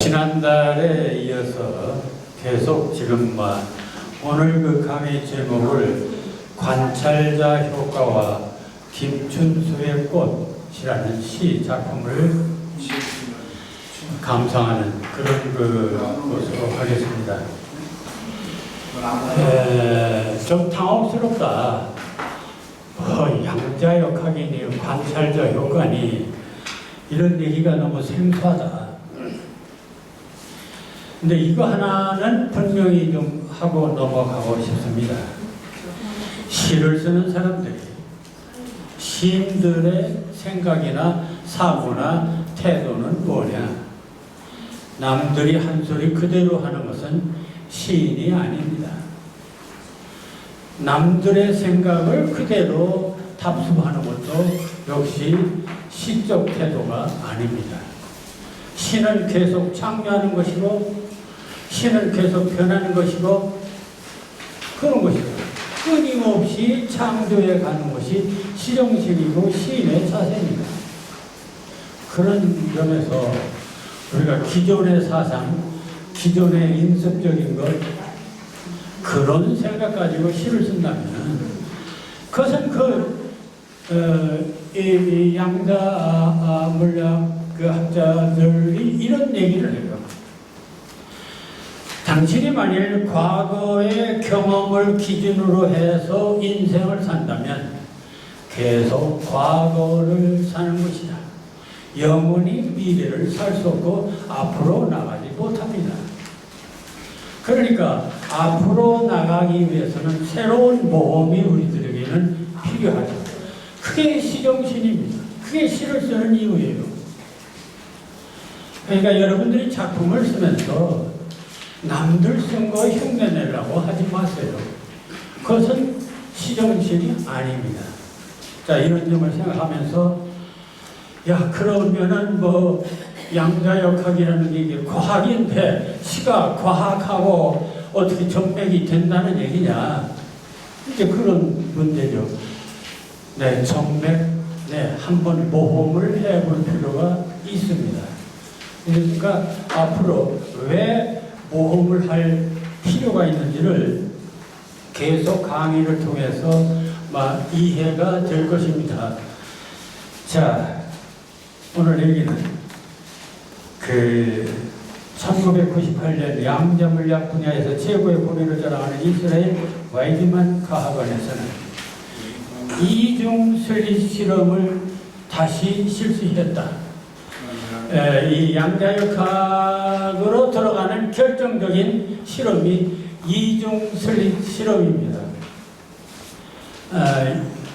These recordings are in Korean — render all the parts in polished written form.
지난달에 이어서 계속 지금 오늘 그 강의 제목을 관찰자 효과와 김춘수의 꽃이라는 시 작품을 감상하는 그런 것으로 하겠습니다. 좀 당혹스럽다. 양자역학이니 관찰자 효과니 이런 얘기가 너무 생소하다. 근데 이거 하나는 분명히 좀 하고 넘어가고 싶습니다. 시를 쓰는 사람들이 시인들의 생각이나 사고나 태도는 뭐냐? 남들이 한 소리 그대로 하는 것은 시인이 아닙니다. 남들의 생각을 그대로 답습하는 것도 역시 시적 태도가 아닙니다. 시는 계속 창조하는 것이고 시는 계속 변하는 것이고 그런 것이고 끊임없이 창조해 가는 것이 시정신이고 시인의 자세입니다. 그런 점에서 우리가 기존의 사상, 기존의 인습적인 것 그런 생각 가지고 시를 쓴다면 그것은 이 양자 물리학 그 학자들이 이런 얘기를 해요. 당신이 만일 과거의 경험을 기준으로 해서 인생을 산다면 계속 과거를 사는 것이다. 영원히 미래를 살 수 없고 앞으로 나가지 못합니다. 그러니까 앞으로 나가기 위해서는 새로운 모험이 우리들에게는 필요하죠. 그게 시정신입니다. 그게 시를 쓰는 이유예요. 그러니까 여러분들이 작품을 쓰면서 남들 쓴 거 흉내내려고 하지 마세요. 그것은 시정신이 아닙니다. 자, 이런 점을 생각하면서 그러면은 양자역학이라는 게 과학인데 시가 과학하고 어떻게 정맥이 된다는 얘기냐? 이제 그런 문제죠. 정맥, 한번 모험을 해볼 필요가 있습니다. 그러니까 앞으로 왜 모험을 할 필요가 있는지를 계속 강의를 통해서 이해가 될 것입니다. 자, 오늘 얘기는 1998년 양자물리학 분야에서 최고의 고민을 자랑하는 이스라엘 와이즈만 과학원에서는 이중 슬릿 실험을 다시 실시했다. 이 양자역학으로 들어가는 결정적인 실험이 이중 슬릿 실험입니다.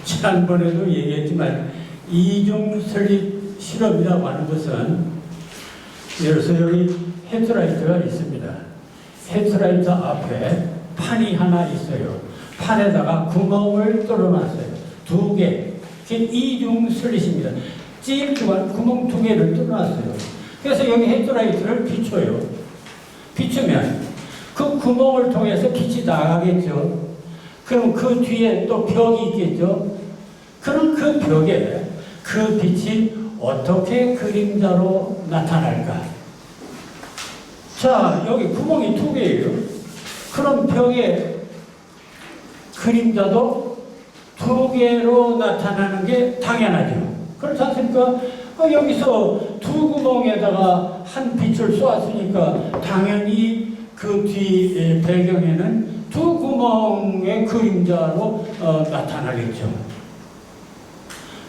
지난번에도 얘기했지만 이중 슬릿 실험이라고 하는 것은 예를 들어서 여기 헤드라이트가 있습니다. 헤드라이트 앞에 판이 하나 있어요. 판에다가 구멍을 뚫어놨어요. 2개. 그게 이중 슬릿입니다. 구멍 2개를 뚫어놨어요. 그래서 여기 헤드라이트를 비춰요. 비추면 그 구멍을 통해서 빛이 나가겠죠. 그럼 그 뒤에 또 벽이 있겠죠. 그럼 그 벽에 그 빛이 어떻게 그림자로 나타날까? 자, 여기 구멍이 2개예요. 그럼 벽에 그림자도 2개로 나타나는 게 당연하죠. 그렇지 않습니까? 여기서 2구멍에다가 한 빛을 쏘았으니까 당연히 그 뒤 배경에는 2구멍의 그림자로 나타나겠죠.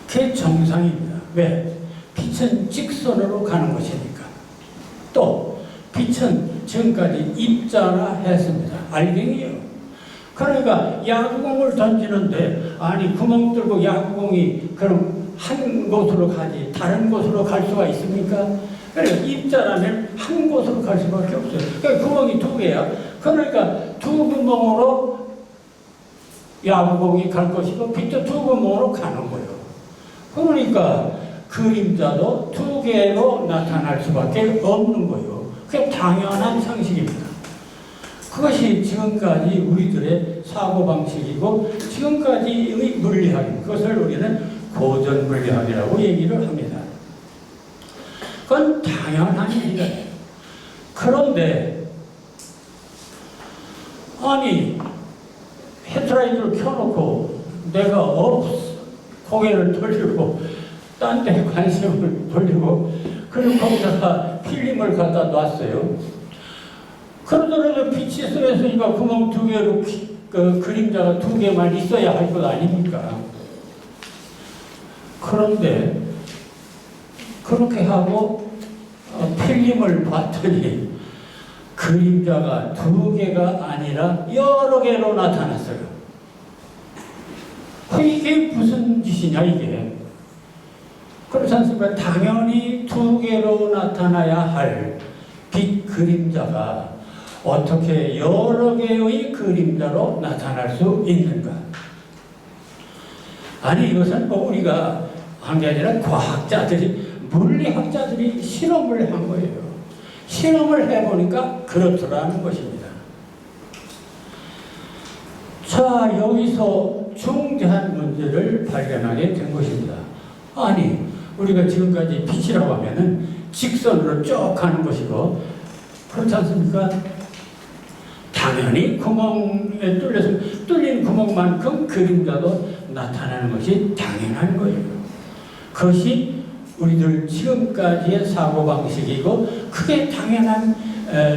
그게 정상입니다. 왜? 빛은 직선으로 가는 것이니까. 또 빛은 지금까지 입자라 했습니다. 알갱이요. 그러니까 야구공을 던지는데 구멍 뚫고 야구공이 그럼 한 곳으로 가지 다른 곳으로 갈 수가 있습니까? 그러니까 입자라면 한 곳으로 갈 수밖에 없어요. 그러니까 구멍이 2개야. 그러니까 2구멍으로 야구공이 갈 것이고 빛도 2구멍으로 가는 거예요. 그러니까 그림자도 2개로 나타날 수밖에 없는 거예요. 그게 당연한 상식입니다. 그것이 지금까지 우리들의 사고방식이고 지금까지의 물리학입니다. 그것을 우리는 고전 물리학이라고 얘기를 합니다. 그건 당연한 일이에요. 그런데 아니 헤드라이트를 켜놓고 내가 고개를 돌리고 딴 데 관심을 돌리고 그리고 거기다가 필름을 갖다 놨어요. 그러더라도 빛이 쏘였으니까 구멍 2개로 그 그림자가 2개만 있어야 할 것 아닙니까? 그런데 그렇게 하고 필름을 봤더니 그림자가 2개가 아니라 여러 개로 나타났어요. 이게 무슨 짓이냐 이게. 그렇지 않습니까? 당연히 2개로 나타나야 할 빛 그림자가 어떻게 여러 개의 그림자로 나타날 수 있는가? 아니 이것은 우리가 한 게 아니라 과학자들이 물리학자들이 실험을 한 거예요. 실험을 해보니까 그렇더라는 것입니다. 자, 여기서 중대한 문제를 발견하게 된 것입니다. 아니, 우리가 지금까지 빛이라고 하면은 직선으로 쭉 가는 것이고, 그렇지 않습니까? 당연히 구멍에 뚫린 구멍만큼 그림자도 나타나는 것이 당연한 거예요. 그것이 우리들 지금까지의 사고방식이고 그게 당연한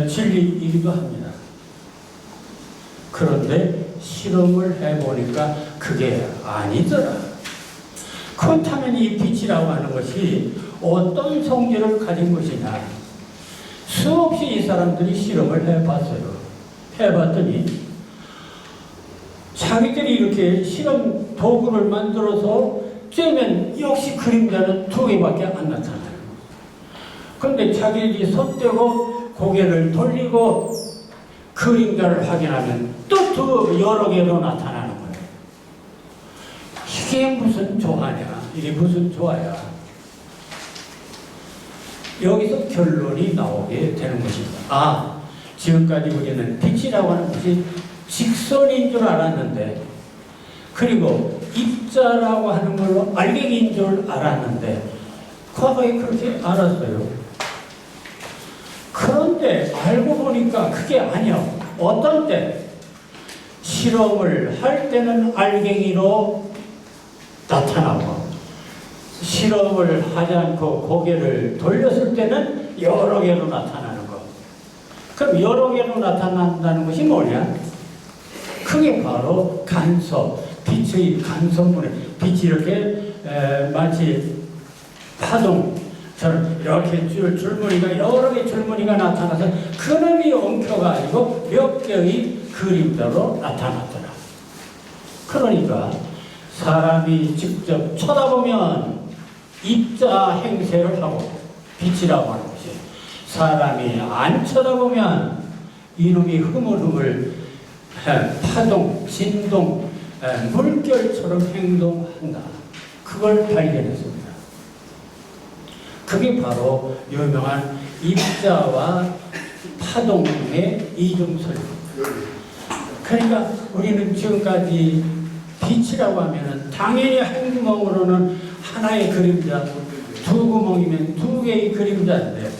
진리이기도 합니다. 그런데 실험을 해보니까 그게 아니더라. 그렇다면 이 빛이라고 하는 것이 어떤 성질을 가진 것이냐. 수없이 이 사람들이 실험을 해봤어요. 해봤더니 자기들이 이렇게 실험 도구를 만들어서 쬐면 역시 그림자는 2개밖에 안 나타나요. 그런데 자기들이 손대고 고개를 돌리고 그림자를 확인하면 또 여러 개로 나타나는 거예요. 이게 무슨 조화냐? 이게 무슨 조화야? 여기서 결론이 나오게 되는 것입니다. 아, 지금까지 우리는 빛이라고 하는 것이 직선인 줄 알았는데, 그리고 입자라고 하는 걸로 알갱이인 줄 알았는데, 과거에 그렇게 알았어요. 그런데 알고 보니까 그게 아니야. 어떤 때 실험을 할 때는 알갱이로 나타나고, 실험을 하지 않고 고개를 돌렸을 때는 여러 개로 나타나는 거. 그럼 여러 개로 나타난다는 것이 뭐냐? 그게 바로 간섭, 빛의 간섭문에 빛이 이렇게 마치 파동처럼 이렇게 줄무늬가 여러 개 줄무늬가 나타나서 그놈이 엉켜가지고 몇 개의 그림자로 나타났더라. 그러니까 사람이 직접 쳐다보면 입자 행세를 하고 빛이라고 하는 것이, 사람이 안 쳐다보면 이놈이 흐물흐물 파동, 진동, 물결처럼 행동한다. 그걸 발견했습니다. 그게 바로 유명한 입자와 파동의 이중설입니다. 그러니까 우리는 지금까지 빛이라고 하면은 당연히 한 구멍으로는 하나의 그림자, 2구멍이면 2개의 그림자인데,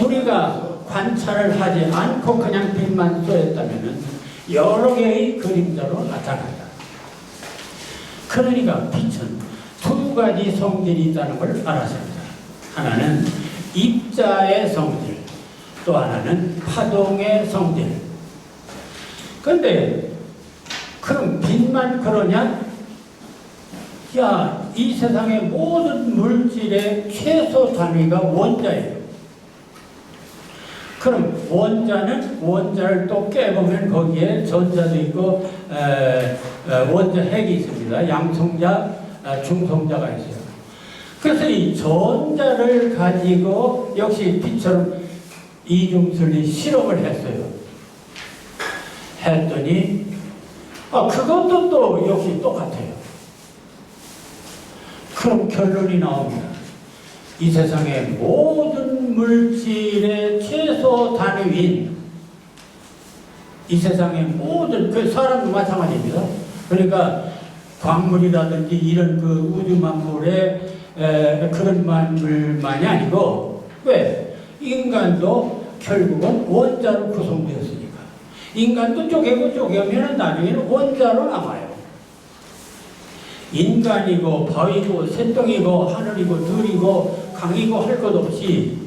우리가 관찰을 하지 않고 그냥 빛만 쏘였다면은 여러 개의 그림자로 나타난다. 그러니까 빛은 2가지 성질이 있다는 걸 알았습니다. 하나는 입자의 성질, 또 하나는 파동의 성질. 그런데 그럼 빛만 그러냐? 야, 이 세상의 모든 물질의 최소 단위가 원자예요. 그럼 원자를 또 깨보면 거기에 전자도 있고 원자 핵이 있습니다. 양성자, 중성자가 있어요. 그래서 이 전자를 가지고 역시 빛처럼 이중설리 실험을 했어요. 했더니 그것도 또 역시 똑같아요. 그럼 결론이 나옵니다. 이 세상의 모든 물질의 최소 단위인, 이 세상의 모든, 그 사람도 마찬가지입니다. 그러니까 광물이라든지 이런 그 우주 만물의 그런 만물만이 아니고, 왜? 인간도 결국은 원자로 구성되었으니까. 인간도 쪼개고 쪼개면 나중에는 원자로 남아요. 인간이고 바위고 새똥이고 하늘이고 들이고 강이고 할 것 없이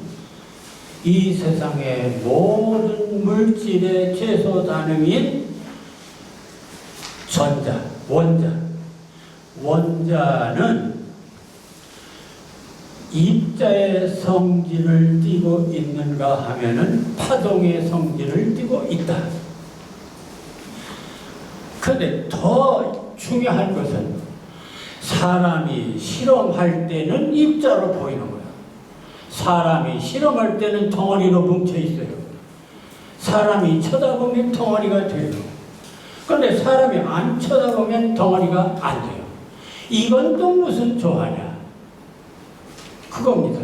이 세상의 모든 물질의 최소 단위인 전자, 원자는 입자의 성질을 띠고 있는가 하면은 파동의 성질을 띠고 있다. 그런데 더 중요한 것은 사람이 실험할 때는 입자로 보이는 거예요. 사람이 실험할 때는 덩어리로 뭉쳐 있어요. 사람이 쳐다보면 덩어리가 돼요. 그런데 사람이 안 쳐다보면 덩어리가 안 돼요. 이건 또 무슨 조화냐? 그겁니다.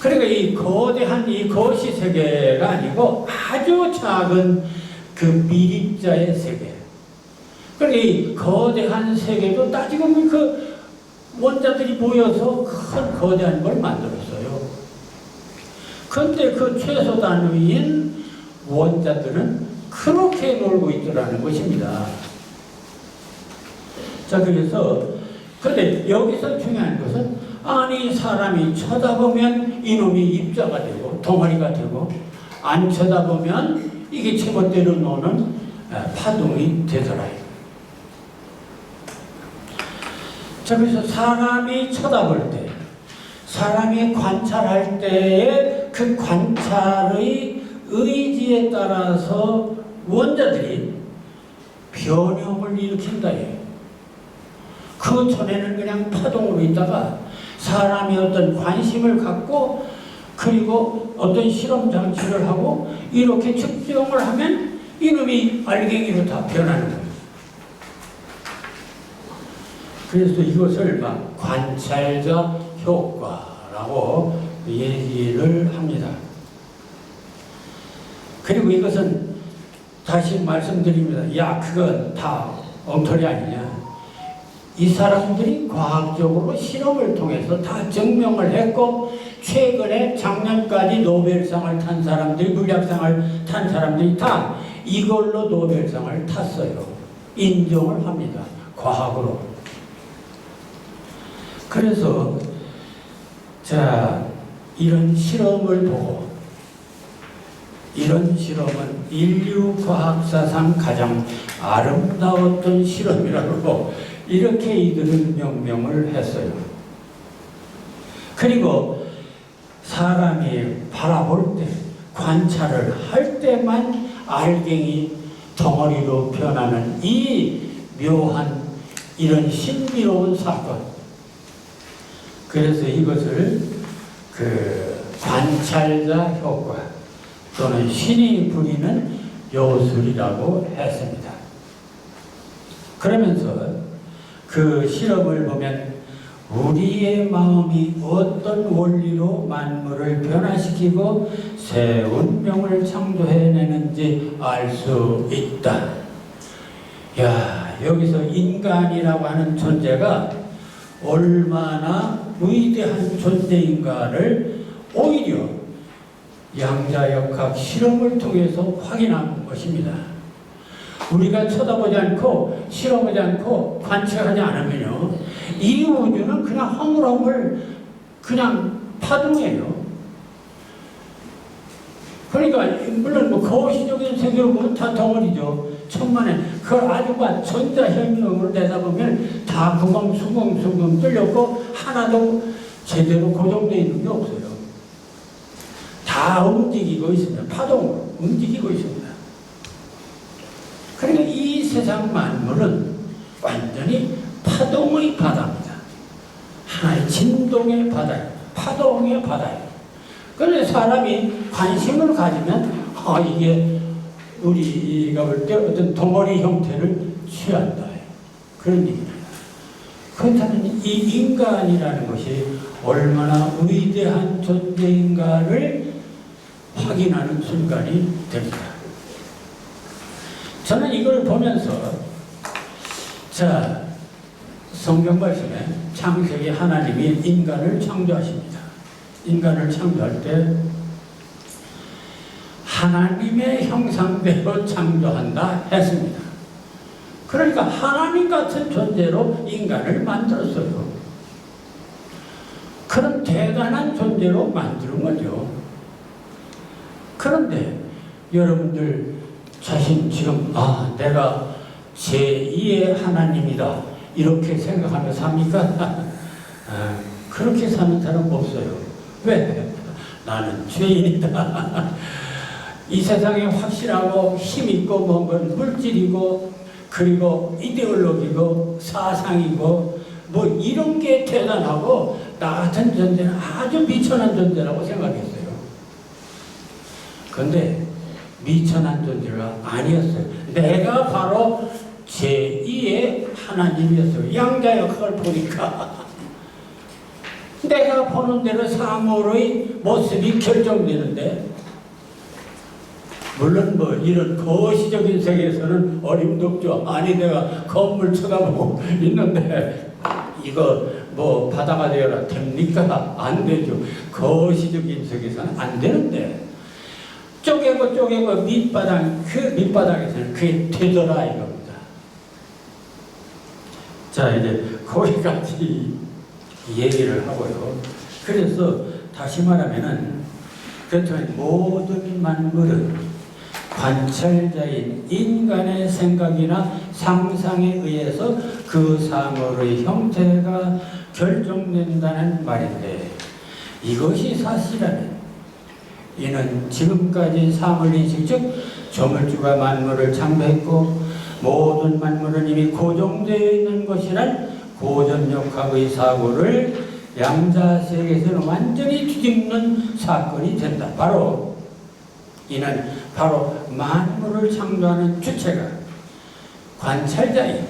그러니까 이 거대한 이 거시 세계가 아니고 아주 작은 그 밀입자의 세계. 그러니까 이 거대한 세계도 따지고 보면 그 원자들이 모여서 큰 거대한 걸 만들었어요. 그런데 그 최소 단위인 원자들은 그렇게 놀고 있더라는 것입니다. 자, 그래서 근데 여기서 중요한 것은 아니 사람이 쳐다보면 이놈이 입자가 되고 덩어리가 되고 안 쳐다보면 이게 제멋대로 노는 파동이 되더라. 자, 그래서 사람이 쳐다볼 때, 사람이 관찰할 때의 그 관찰의 의지에 따라서 원자들이 변형을 일으킨다. 그 전에는 그냥 파동으로 있다가 사람이 어떤 관심을 갖고 그리고 어떤 실험 장치를 하고 이렇게 측정을 하면 이놈이 알갱이로 다 변하는 거예요. 그래서 이것을 막 관찰자 효과라고 얘기를 합니다. 그리고 이것은 다시 말씀드립니다. 야, 그건 다 엉터리 아니냐. 이 사람들이 과학적으로 실험을 통해서 다 증명을 했고 최근에 작년까지 노벨상을 탄 사람들이 물리학상을 탄 사람들이 다 이걸로 노벨상을 탔어요. 인정을 합니다. 과학으로. 그래서 자, 이런 실험을 보고 이런 실험은 인류 과학사상 가장 아름다웠던 실험이라고 이렇게 이들은 명명을 했어요. 그리고 사람이 바라볼 때, 관찰을 할 때만 알갱이 덩어리로 변하는 이 묘한 이런 신비로운 사건. 그래서 이것을 그 관찰자 효과 또는 신이 부리는 요술이라고 했습니다. 그러면서 그 실험을 보면 우리의 마음이 어떤 원리로 만물을 변화시키고 새 운명을 창조해내는지 알 수 있다. 야, 여기서 인간이라고 하는 존재가 얼마나 위대한 존재인가를 오히려 양자역학 실험을 통해서 확인한 것입니다. 우리가 쳐다보지 않고 실험하지 않고 관찰하지 않으면요, 이 우주는 그냥 허물허물 그냥 파동이에요. 그러니까 물론 뭐 거시적인 세계로 보면 다 덩어리죠. 천만에 그걸 아주 전자현명으로 내다보면 다 수긍 뚫렸고 하나도 제대로 고정되어 있는 게 없어요. 다 움직이고 있습니다. 파동으로 움직이고 있습니다. 그러니까 이 세상 만물은 완전히 파동의 바다입니다. 하나의 진동의 바다예요. 파동의 바다예요. 그런데 사람이 관심을 가지면 이게 우리가 볼 때 어떤 덩어리 형태를 취한다. 그런 얘기입니다. 그렇다면 이 인간이라는 것이 얼마나 위대한 존재인가를 확인하는 순간이 됩니다. 저는 이걸 보면서 자, 성경 말씀에 창세기 하나님이 인간을 창조하십니다. 인간을 창조할 때 하나님의 형상대로 창조한다 했습니다. 그러니까 하나님 같은 존재로 인간을 만들었어요. 그런 대단한 존재로 만드는 거죠. 그런데 여러분들 자신 지금 내가 제2의 하나님이다 이렇게 생각하며 삽니까? 그렇게 사는 사람 없어요. 왜? 나는 죄인이다. 이 세상에 확실하고 힘있고 뭔 건 물질이고 그리고 이데올로기고 사상이고 뭐 이런 게 대단하고 나 같은 존재는 아주 미천한 존재라고 생각했어요. 그런데 미천한 존재가 아니었어요. 내가 바로 제2의 하나님이었어요. 양자 역학을 보니까 내가 보는 대로 사물의 모습이 결정되는데, 물론 뭐 이런 거시적인 세계에서는 어림도 없죠. 아니 내가 건물 쳐다보고 있는데 이거 뭐 바다가 되어라 됩니까? 안 되죠. 거시적인 세계에서는 안 되는데 쪼개고 밑바닥에서는 그게 되더라 이겁니다. 자, 이제 거기까지 얘기를 하고요. 그래서 다시 말하면은 그렇다면 모든 만물은 관찰자인 인간의 생각이나 상상에 의해서 그 사물의 형태가 결정된다는 말인데, 이것이 사실이라면 이는 지금까지 사물인식 즉 조물주가 만물을 창조했고 모든 만물은 이미 고정되어 있는 것이란 고전역학의 사고를 양자세계에서는 완전히 뒤집는 사건이 된다. 이는 바로 만물을 창조하는 주체가 관찰자인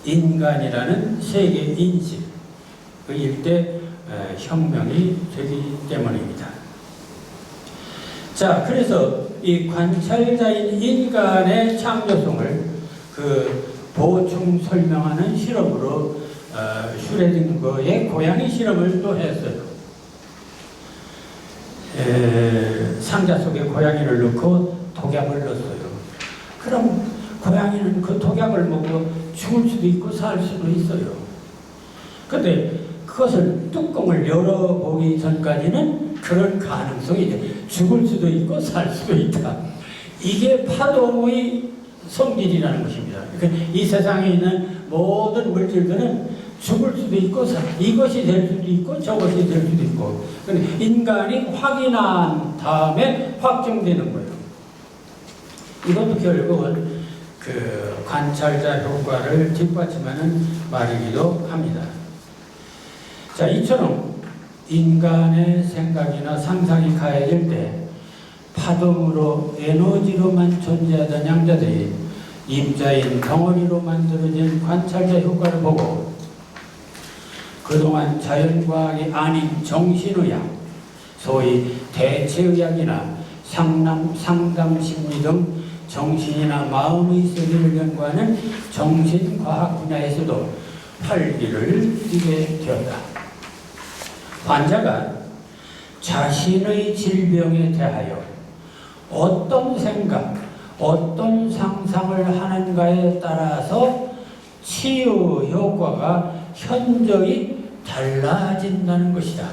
인간이라는 세계 인식 그 일대 혁명이 되기 때문입니다. 자, 그래서 이 관찰자인 인간의 창조성을 보충 설명하는 실험으로 슈레딩거의 고양이 실험을 또 했어요. 상자 속에 고양이를 넣고 독약을 넣었어요. 그럼 고양이는 그 독약을 먹고 죽을 수도 있고 살 수도 있어요. 그런데 그것을 뚜껑을 열어보기 전까지는 그런 가능성이 돼. 죽을 수도 있고 살 수도 있다. 이게 파동의 성질이라는 것입니다. 이 세상에 있는 모든 물질들은 죽을 수도 있고 이것이 될 수도 있고 저것이 될 수도 있고, 인간이 확인한 다음에 확정되는 거예요. 이것도 결국은 그 관찰자 효과를 뒷받침하는 말이기도 합니다. 자, 이처럼 인간의 생각이나 상상이 가해질 때 파동으로 에너지로만 존재하던 양자들이 입자인 덩어리로 만들어진 관찰자 효과를 보고 그동안 자연과학이 아닌 정신의학, 소위 대체의학이나 상담심리 등 정신이나 마음의 세계를 연구하는 정신과학 분야에서도 활기를 띠게 되었다. 환자가 자신의 질병에 대하여 어떤 생각, 어떤 상상을 하는가에 따라서 치유 효과가 현저히 달라진다는 것이다.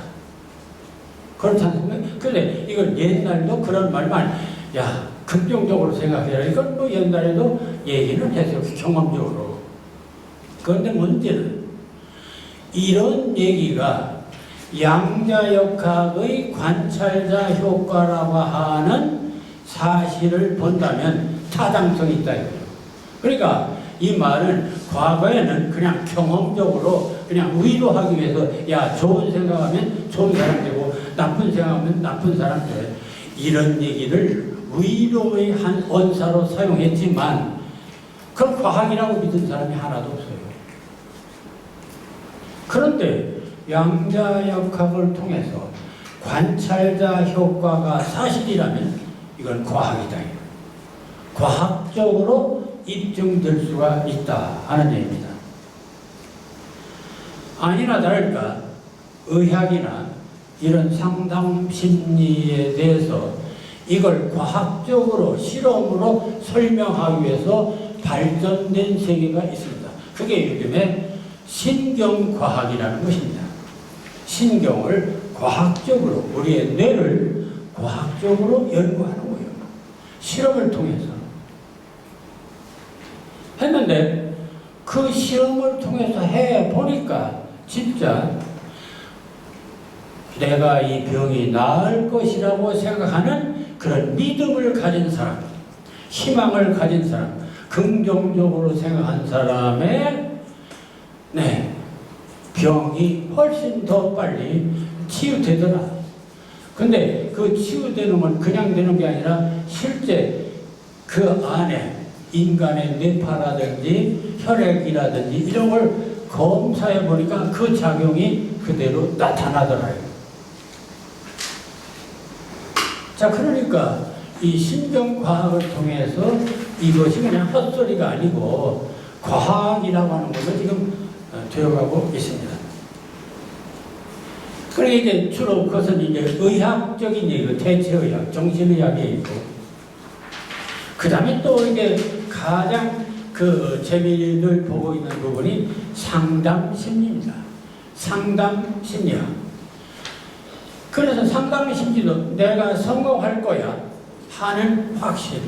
그렇지 않습니까? 근데 이건 옛날도 그런 말만, 야, 긍정적으로 생각해라. 이건 뭐 옛날에도 얘기는 했어요. 경험적으로. 그런데 문제는 이런 얘기가 양자역학의 관찰자 효과라고 하는 사실을 본다면 타당성이 있다 이거예요. 그러니까 이 말은 과거에는 그냥 경험적으로 그냥 위로하기 위해서, 야, 좋은 생각하면 좋은 사람 되고 나쁜 생각하면 나쁜 사람 돼, 이런 얘기를 위로의 한 언사로 사용했지만 그건 과학이라고 믿은 사람이 하나도 없어요. 그런데 양자역학을 통해서 관찰자 효과가 사실이라면 이건 과학이다. 과학적으로 입증될 수가 있다 하는 얘기입니다. 아니나 다를까 의학이나 이런 상담 심리에 대해서 이걸 과학적으로 실험으로 설명하기 위해서 발전된 세계가 있습니다. 그게 요즘에 신경과학이라는 것입니다. 신경을 과학적으로, 우리의 뇌를 과학적으로 연구하는 거예요. 실험을 통해서. 했는데 그 실험을 통해서 해보니까 진짜 내가 이 병이 나을 것이라고 생각하는 그런 믿음을 가진 사람, 희망을 가진 사람, 긍정적으로 생각한 사람의 병이 훨씬 더 빨리 치유되더라. 근데 그 치유되는 건 그냥 되는 게 아니라 실제 그 안에 인간의 뇌파라든지 혈액이라든지 이런 걸 검사해 보니까 그 작용이 그대로 나타나더라고요. 자, 그러니까 이 신경과학을 통해서 이것이 그냥 헛소리가 아니고 과학이라고 하는 것도 지금 되어가고 있습니다. 그러니까 이제 주로 그것은 이제 의학적인 얘기고 대체의학, 정신의학이 있고, 그 다음에 또 이제 가장 그 재미를 보고 있는 부분이 상담심리입니다. 상담심리학. 그래서 상담심리도 내가 성공할 거야 하는 확신,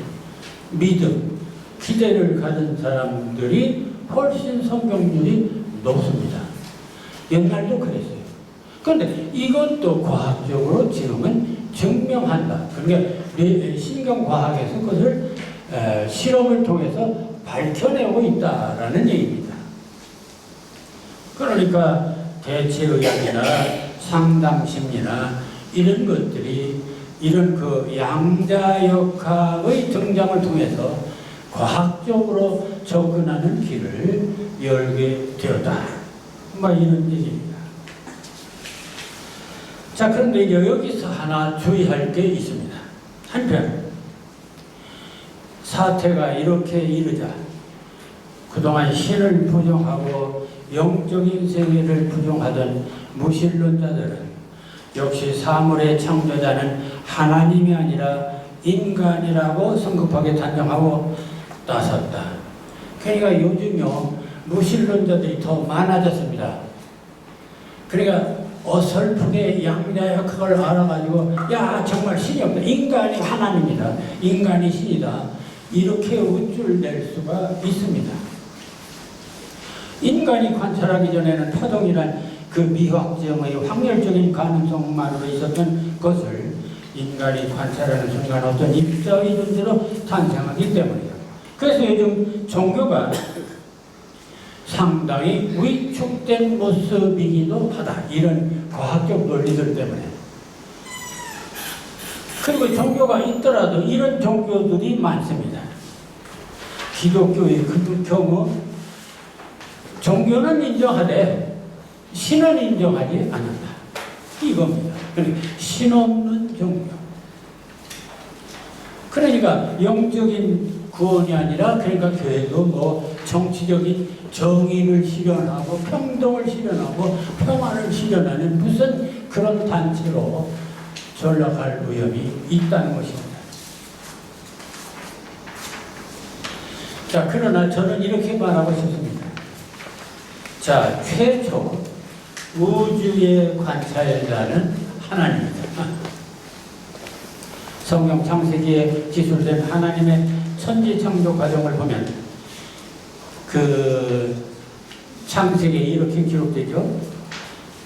믿음, 기대를 가진 사람들이 훨씬 성공률이 높습니다. 옛날도 그랬어요. 그런데 이것도 과학적으로 지금은 증명한다. 그러니까 신경과학에서 그것을 실험을 통해서 밝혀내고 있다라는 얘기입니다. 그러니까 대체의학이나 상담심리나 이런 것들이 이런 그 양자역학의 등장을 통해서 과학적으로 접근하는 길을 열게 되었다. 이런 얘기입니다. 자, 그런데 여기서 하나 주의할 게 있습니다. 한편 사태가 이렇게 이르자 그동안 신을 부정하고 영적인 세계를 부정하던 무신론자들은 역시 사물의 창조자는 하나님이 아니라 인간이라고 성급하게 단정하고 나섰다. 그러니까 요즘요 무신론자들이 더 많아졌습니다. 그러니까 어설프게 양자역학을 알아가지고 야 정말 신이 없다. 인간이 하나님이다. 인간이 신이다. 이렇게 우쭐댈 수가 있습니다. 인간이 관찰하기 전에는 파동이란 그 미확정의 확률적인 가능성만으로 있었던 것을 인간이 관찰하는 순간 어떤 입자의 존재로 탄생하기 때문이다. 그래서 요즘 종교가 상당히 위축된 모습이기도 하다. 이런 과학적 논리들 때문에. 그리고 종교가 있더라도 이런 종교들이 많습니다. 기독교의 그 경우 종교는 인정하되 신은 인정하지 않는다. 이겁니다. 그러니까 신 없는 종교. 그러니까 영적인 구원이 아니라 그러니까 교회도 뭐 정치적인 정의를 실현하고 평등을 실현하고 평화를 실현하는 무슨 그런 단체로 전락할 위험이 있다는 것입니다. 자, 그러나 저는 이렇게 말하고 싶습니다. 자, 최초 우주의 관찰자는 하나님입니다. 성경 창세기에 기술된 하나님의 천지창조 과정을 보면 그 창세기에 이렇게 기록되죠.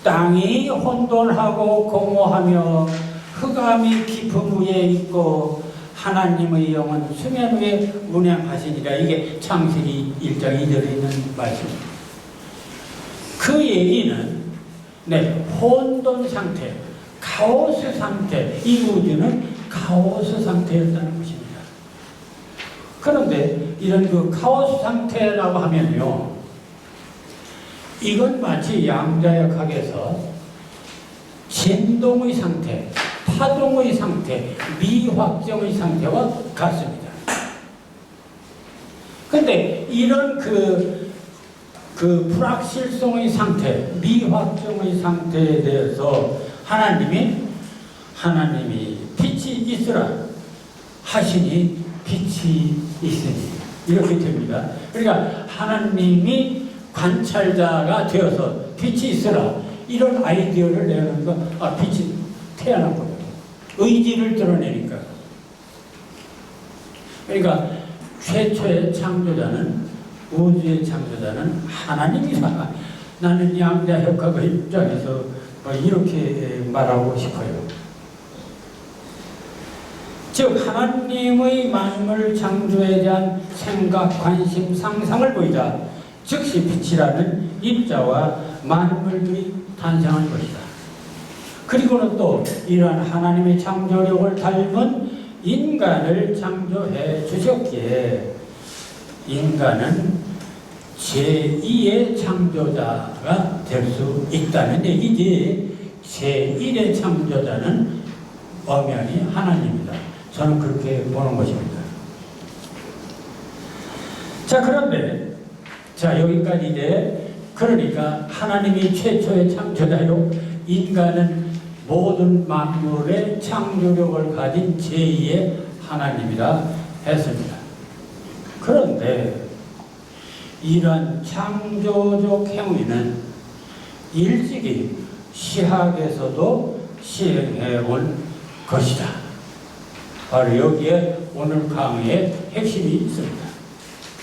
땅이 혼돈하고 공허하며 흑암이 깊음 위에 있고 하나님의 영은 수면 위에 운행하시니라. 이게 창세기 1장 2절에 있는 말씀입니다. 그 얘기는 혼돈 상태, 카오스 상태, 이 우주는 카오스 상태였다는 것입니다. 그런데 이런 그 카오스 상태라고 하면요, 이건 마치 양자역학에서 진동의 상태, 파동의 상태, 미확정의 상태와 같습니다. 근데 이런 그 불확실성의 상태, 미확정의 상태에 대해서 하나님이 빛이 있으라 하시니 빛이 있으니 이렇게 됩니다. 그러니까 하나님이 관찰자가 되어서 빛이 있으라 이런 아이디어를 내는 거, 빛이 태어난 거예요. 의지를 드러내니까. 그러니까 최초의 창조자는, 우주의 창조자는 하나님이다. 나는 양자 역학의 입장에서 이렇게 말하고 싶어요. 즉 하나님의 만물 창조에 대한 생각, 관심, 상상을 보이자 즉시 빛이라는 입자와 만물들이 탄생한 것이다. 그리고는 또 이러한 하나님의 창조력을 닮은 인간을 창조해 주셨기에 인간은 제2의 창조자가 될 수 있다는 얘기지, 제1의 창조자는 엄연히 하나님이다. 저는 그렇게 보는 것입니다. 자, 그런데 여기까지 이제 그러니까 하나님이 최초의 창조자요, 인간은 모든 만물의 창조력을 가진 제2의 하나님이라 했습니다. 그런데 이런 창조적 행위는 일찍이 시학에서도 시행해 온 것이다. 바로 여기에 오늘 강의의 핵심이 있습니다.